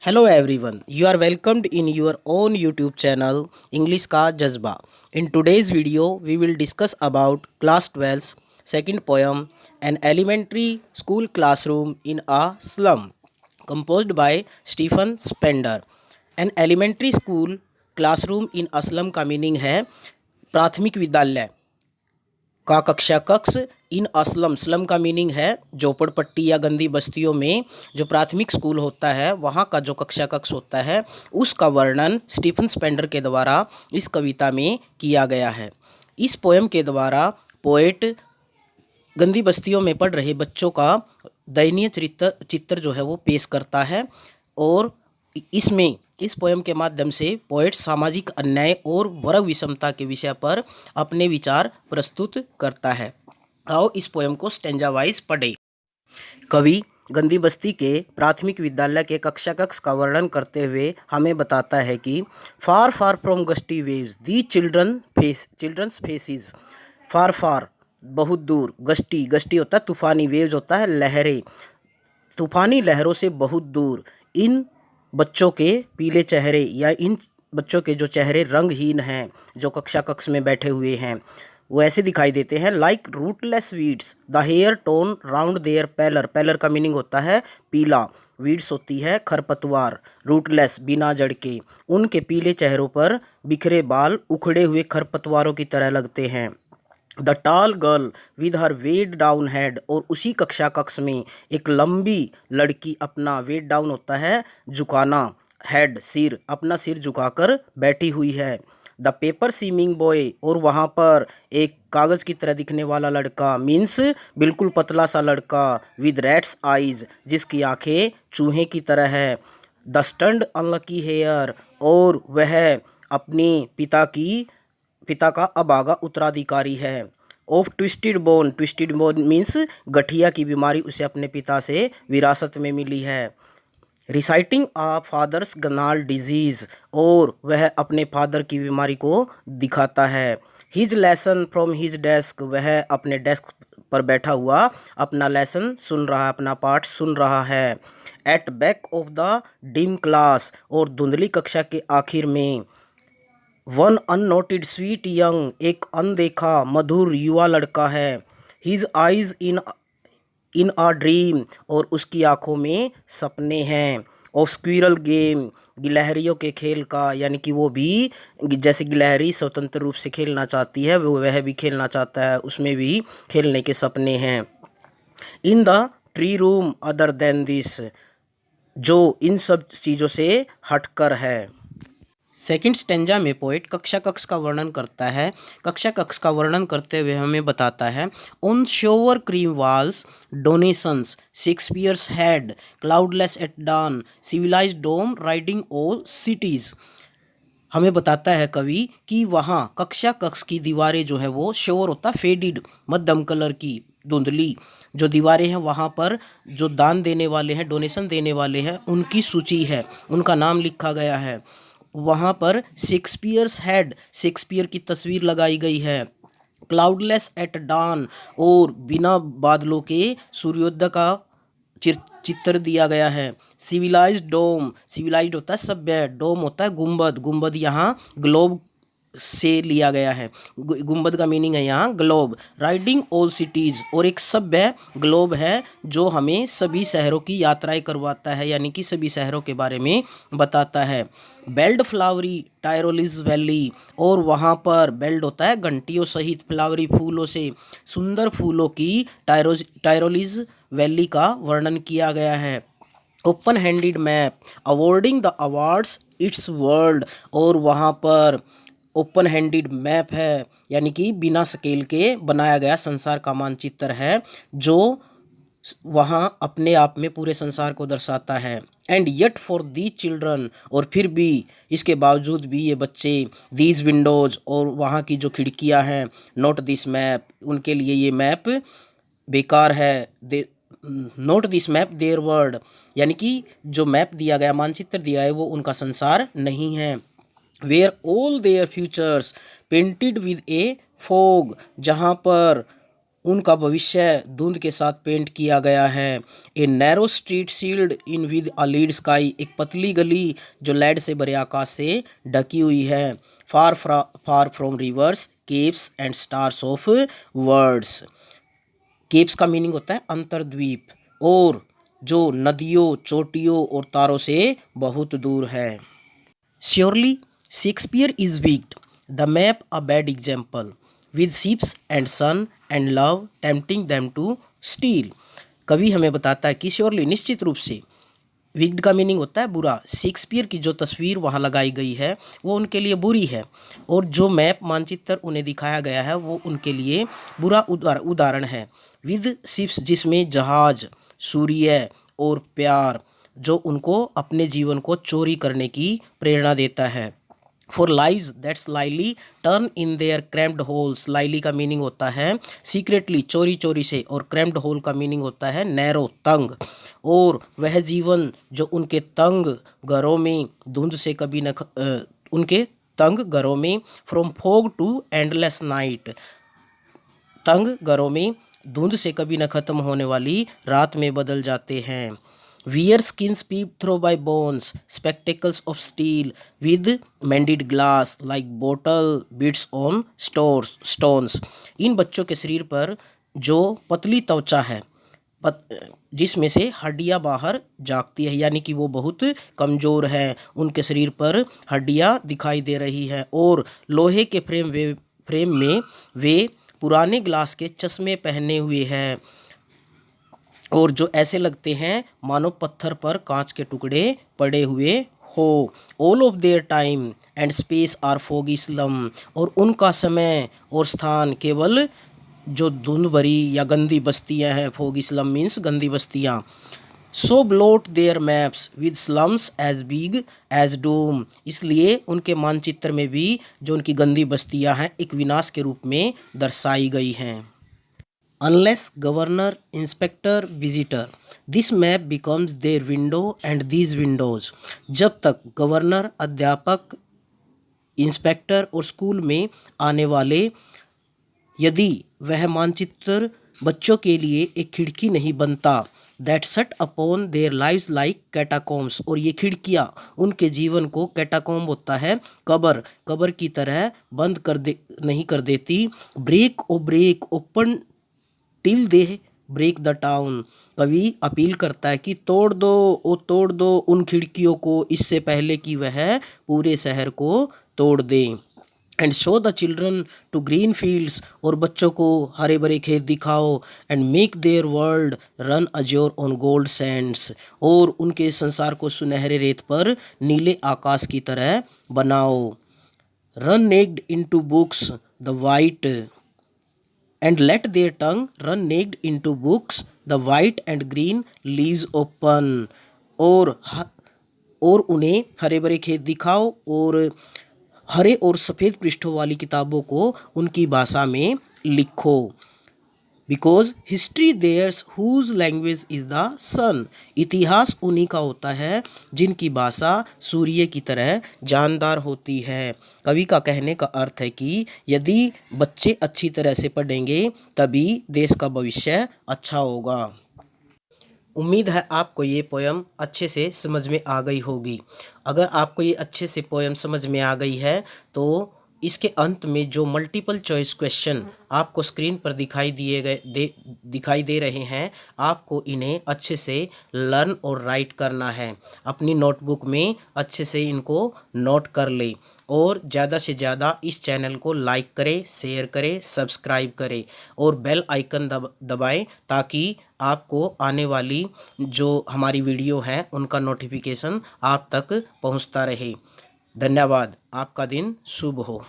Hello everyone, you are welcomed in your own YouTube channel English का जज्बा. In today's video, we will discuss about class 12's second poem, An Elementary School Classroom in a Slum, composed by Stephen Spender. An elementary school classroom in a slum का meaning है प्राथमिक विद्यालय का कक्षा कक्ष इन Aslam. Slum का meaning है झोपड़पट्टी या गंदी बस्तियों में जो प्राथमिक स्कूल होता है वहाँ का जो कक्षा कक्ष होता है उसका वर्णन स्टीफन स्पेंडर के द्वारा इस कविता में किया गया है. इस पोएम के द्वारा पोएट गंदी बस्तियों में पढ़ रहे बच्चों का दयनीय चित्र जो है वो पेश करता है और इसमें इस पोएम के माध्यम से पोएट सामाजिक अन्याय और वर्ग विषमता के विषय पर अपने विचार प्रस्तुत करता है. आओ इस पोएम को स्टेंजा वाइज पढ़े. कवि गंदी बस्ती के प्राथमिक विद्यालय के कक्षा कक्ष का वर्णन करते हुए हमें बताता है कि far far from gusty waves the children's faces. Far far बहुत दूर, गस्टी गस्टी होता है तूफानी, वेव्स होता है लहरें, तूफानी लहरों से बहुत दूर इन बच्चों के पीले चेहरे या इन बच्चों के जो चेहरे रंगहीन हैं जो कक्षा कक्ष में बैठे हुए हैं वो ऐसे दिखाई देते हैं. Like rootless weeds the hair torn round their pallor. Pallor का मीनिंग होता है पीला, वीड्स होती है खरपतवार, रूटलेस बिना जड़ के. उनके पीले चेहरों पर बिखरे बाल उखड़े हुए खरपतवारों की तरह लगते हैं. The tall girl with her weighed down head. और उसी कक्षा कक्ष में एक लंबी लड़की अपना वेड डाउन होता है झुकाना, हेड सिर, अपना सिर झुकाकर बैठी हुई है. The paper seeming boy. और वहाँ पर एक कागज़ की तरह दिखने वाला लड़का, मीन्स बिल्कुल पतला सा लड़का, विद रैट्स आइज जिसकी आंखें चूहे की तरह है. The stunted unlucky heir. और वह अपने पिता का अभागा उत्तराधिकारी है. ऑफ ट्विस्टेड बोन मीन्स गठिया की बीमारी उसे अपने पिता से विरासत में मिली है. रिसाइटिंग आ फादर्स गनाल डिजीज़. और वह अपने फादर की बीमारी को दिखाता है. His lesson from his desk. वह अपने डेस्क पर बैठा हुआ अपना लेसन सुन रहा है, अपना पाठ सुन रहा है. At back of the dim class. और धुंधली कक्षा के आखिर में वन अननोटेड स्वीट यंग. एक अनदेखा मधुर युवा लड़का है. His eyes in a dream. और उसकी आंखों में सपने हैं. Of squirrel game. गिलहरियों के खेल का, यानी कि वो भी जैसे गिलहरी स्वतंत्र रूप से खेलना चाहती है वह भी खेलना चाहता है, उसमें भी खेलने के सपने हैं. In the tree room other than this. जो इन सब चीज़ों से हटकर है. सेकंड स्टेंजा में पोएट कक्षा कक्ष का वर्णन करता है. कक्षा कक्ष का वर्णन करते हुए हमें बताता है on sour cream walls donations Shakespeare's head cloudless at dawn civilised dome riding all cities. हमें बताता है कवि कि वहाँ कक्षा कक्ष की दीवारें जो है वो शोवर होता है फेडिड, मध्यम कलर की धुंधली जो दीवारें हैं वहाँ पर जो दान देने वाले हैं, डोनेशन देने वाले हैं, उनकी सूची है, उनका नाम लिखा गया है. वहाँ पर शेक्सपियर्स हेड, शेक्सपियर की तस्वीर लगाई गई है. Cloudless at dawn. और बिना बादलों के सूर्योदय का चित्र दिया गया है. सिविलाइज्ड डोम. सिविलाइज्ड होता है सभ्य, डोम होता है गुंबद. गुंबद यहाँ ग्लोब से लिया गया है. गुंबद का मीनिंग है यहाँ ग्लोब. Riding all cities. और एक सभ्य ग्लोब है जो हमें सभी शहरों की यात्राएं करवाता है, यानी कि सभी शहरों के बारे में बताता है. बेल्ड फ्लावरी टायरोलिज वैली. और वहाँ पर बेल्ड होता है घंटियों सहित, फ्लावरी फूलों से, सुंदर फूलों की टायरोलिज वैली का वर्णन किया गया है. Open handed map awarding the awards it's world. और वहाँ पर ओपन हैंडेड मैप है, यानी कि बिना स्केल के बनाया गया संसार का मानचित्र है जो वहाँ अपने आप में पूरे संसार को दर्शाता है. And yet for the children. और फिर भी इसके बावजूद भी ये बच्चे, दीज विंडोज़. और वहाँ की जो खिड़कियाँ हैं, नोट दिस मैप. उनके लिए ये मैप बेकार है. Not this map their world. यानी कि जो मैप दिया गया, मानचित्र दिया है, वो उनका संसार नहीं है. Where all their futures painted with a fog. जहाँ पर उनका भविष्य धुंध के साथ पेंट किया गया है। A narrow street sealed in with a lead sky, एक पतली गली जो लेड से भरे आकाश से ढकी हुई है। Far from reverse, caves and stars of words, caves का मीनिंग होता है अंतर्द्वीप, और जो नदियों, चोटियों और तारों से बहुत दूर है। Surely Shakespeare is wicked, the map a bad example, with ships and sun and love tempting them to steal. कवि हमें बताता है कि श्योरली निश्चित रूप से, विक्ड का मीनिंग होता है बुरा, शेक्सपियर की जो तस्वीर वहाँ लगाई गई है वो उनके लिए बुरी है, और जो मैप मानचित्र उन्हें दिखाया गया है वो उनके लिए बुरा उदाहरण है। विद शिप्स, जिसमें जहाज, सूर्य और प्यार, जो उनको अपने जीवन को चोरी करने की प्रेरणा देता है। For lives that slyly turn in their cramped hole, slyly का मीनिंग होता है सीक्रेटली, चोरी चोरी से, और क्रैम्प्ड होल का मीनिंग होता है नैरो, तंग। और वह जीवन जो उनके तंग घरों में धुंध से कभी न उनके तंग घरों में, from fog to endless night, तंग घरों में धुंध से कभी न खत्म होने वाली रात में बदल जाते हैं। Wear skins peep through by bones, spectacles of steel with mended glass like bottle beads on stones। इन बच्चों के शरीर पर जो पतली त्वचा है, जिसमें से हड्डियां बाहर झांकती है, यानी कि वो बहुत कमज़ोर हैं, उनके शरीर पर हड्डियां दिखाई दे रही हैं, और लोहे के फ्रेम में वे पुराने ग्लास के चश्मे पहने हुए हैं, और जो ऐसे लगते हैं मानो पत्थर पर कांच के टुकड़े पड़े हुए हो। All of their time and space are foggy slum, और उनका समय और स्थान केवल जो धुंध भरी या गंदी बस्तियां हैं, फोगी स्लम मीन्स गंदी बस्तियां। So blot their maps with slums as big as doom, इसलिए उनके मानचित्र में भी जो उनकी गंदी बस्तियां हैं एक विनाश के रूप में दर्शाई गई हैं। Unless governor, inspector, visitor, this map becomes their window and these windows, जब तक गवर्नर, अध्यापक, इंस्पेक्टर और स्कूल में आने वाले, यदि वह मानचित्र बच्चों के लिए एक खिड़की नहीं बनता, that shut upon their lives like catacombs, और ये खिड़कियाँ उनके जीवन को, कैटाकॉम्ब होता है कबर की तरह बंद नहीं कर देती। Break O break open till they break the town, कवि अपील करता है कि तोड़ दो उन खिड़कियों को, इससे पहले कि वह पूरे शहर को तोड़ दें। And show the children to green fields, और बच्चों को हरे भरे खेत दिखाओ। And make their world run azure on gold sands, और उनके संसार को सुनहरे रेत पर नीले आकाश की तरह बनाओ। Run naked into books the white and let their tongue run naked into books, the white and green leaves open, और उन्हें हरे भरे खेत दिखाओ, और हरे और सफ़ेद पृष्ठों वाली किताबों को उनकी भाषा में लिखो। Because history theirs whose language is the sun, इतिहास उन्हीं का होता है जिनकी भाषा सूर्य की तरह जानदार होती है। कवि का कहने का अर्थ है कि यदि बच्चे अच्छी तरह से पढ़ेंगे तभी देश का भविष्य अच्छा होगा। उम्मीद है आपको ये पोयम अच्छे से समझ में आ गई होगी। अगर आपको ये अच्छे से पोयम समझ में आ गई है तो इसके अंत में जो मल्टीपल चॉइस क्वेश्चन आपको स्क्रीन पर दिखाई दे रहे हैं, आपको इन्हें अच्छे से लर्न और राइट करना है। अपनी नोटबुक में अच्छे से इनको नोट कर ले, और ज़्यादा से ज़्यादा इस चैनल को लाइक करें, शेयर करें, सब्सक्राइब करें, और बेल आइकन दबाएं, ताकि आपको आने वाली जो हमारी वीडियो है उनका नोटिफिकेशन आप तक पहुंचता रहे। धन्यवाद। आपका दिन शुभ हो।